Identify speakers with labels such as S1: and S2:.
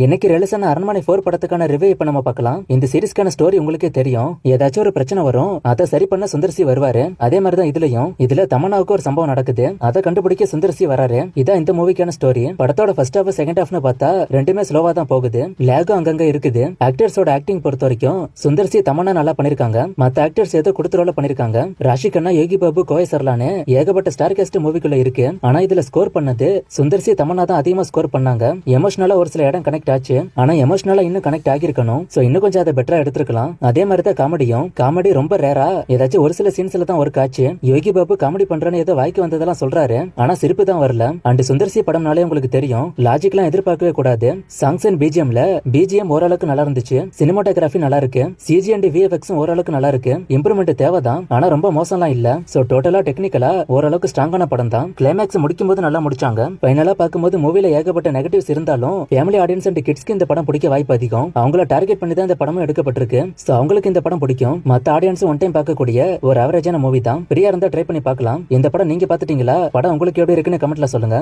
S1: இன்னைக்கு ரிலீஸ் ஆன அரண்மனை 4 படத்துக்கான ரிவ்யூ இப்ப நம்ம பார்க்கலாம். இந்த சீரிஸ்க்கான ஸ்டோரி உங்களுக்கே தெரியும். ஏதாச்சும் ஒரு பிரச்சனை வரும், அதை சரி பண்ண சுந்தர்சி வருவாரு. அதே மாதிரி தான் இதுல தமன்னாவுக்கு ஒரு சம்பவம் நடக்குது, அதை கண்டுபிடிக்க சுந்தர்சி வராரு. இதான் இந்த மூவிக்கான ஸ்டோரி. படத்தோட ஃபர்ஸ்ட் ஹாஃப் செகண்ட் ஹாஃப்னு பார்த்தா ரெண்டுமே ஸ்லோவா தான் போகுது. லேகும் அங்கங்க இருக்குது. ஆக்டர்ஸோட ஆக்டிங் பொறுத்த வரைக்கும் சுந்தர்சி தமன்னா நல்லா பண்ணிருக்காங்க. மத்த ஆக்டர்ஸ் ஏதோ கொடுத்த ரோல பண்ணிருக்காங்க. ராஷி கண்ணா, யோகி பாபு, கோய் சர்லானு ஏகப்பட்ட ஸ்டார் காஸ்ட் மூவிக்குள்ள இருக்கு. ஆனா இதுல ஸ்கோர் பண்ணது சுந்தர்சி தமன்னா தான் அதிகமா ஸ்கோர் பண்ணாங்க. எமோஷனலா ஒரு சில இடம் கனெக்ட் ஆச்சு, ஆனா எமோஷனலா இன்னும் கனெக்ட் ஆகிருக்கணும். சோ இன்னும் கொஞ்சம் அதை பெட்டரா எடுத்துக்கலாம். அதே மாதிரி தான் காமெடி ரொம்ப ரேரா ஏதாச்சும் ஒரு சில சீன்ஸ்ல தான் ஒர்க் ஆச்சு. யோகி பாபு காமெடி பண்றேன்னு ஏதோ வாய்க்கு வந்ததெல்லாம் சொல்றாரு, ஆனா சிரிப்பு தான் வரல. அண்ட் சுந்தர்சி படம்னாலே உங்களுக்கு தெரியும், லாஜிக்லாம் எதிர்பார்க்கவே கூடாது. சாங்ஸ் அண்ட் பிஜிஎம் ஓரளவுக்கு நல்லா இருந்துச்சு. சினிமாட்டோகிராஃபி நல்லா இருக்கு. சிஜி அண்ட் விஎஃப்எக்ஸும் ஓரளவுக்கு நல்லா இருக்கு. இம்ப்ரூவ்மெண்ட் தேவைதான், ஆனா ரொம்ப மோசம்லாம் இல்ல. சோ டோட்டலா டெக்னிக்கலா ஓரளவுக்கு ஸ்ட்ராங்கான படம் தான். கிளைமேக்ஸ் முடிக்கும் போது நல்லா முடிச்சாங்க. ஃபைனலா பார்க்கும்போது மூவில ஏகப்பட்ட நெகட்டிவ்ஸ் இருந்தாலும் ஃபேமிலி ஆடியன்ஸ் அண்ட் கிட்ஸ்க்கு இந்த படம் பிடிக்க வாய்ப்பு அதிகம். அவங்கள டார்கெட் பண்ணி தான் இந்த படமும் எடுக்கப்பட்டிருக்கு. சோ அவங்களுக்கு இந்த படம் பிடிக்கும். மத்த ஆடியன்ஸ் ஒன் டைம் பார்க்கக்கூடிய ஒரு ஆவரேஜான மூவி தான். ஃப்ரீயா இருந்தா ட்ரை பண்ணி பார்க்கலாம். இந்த படம் நீங்க பாத்துட்டீங்களா? படம் உங்களுக்கு எப்படி இருக்குன்னு கமெண்ட்ல சொல்லுங்க.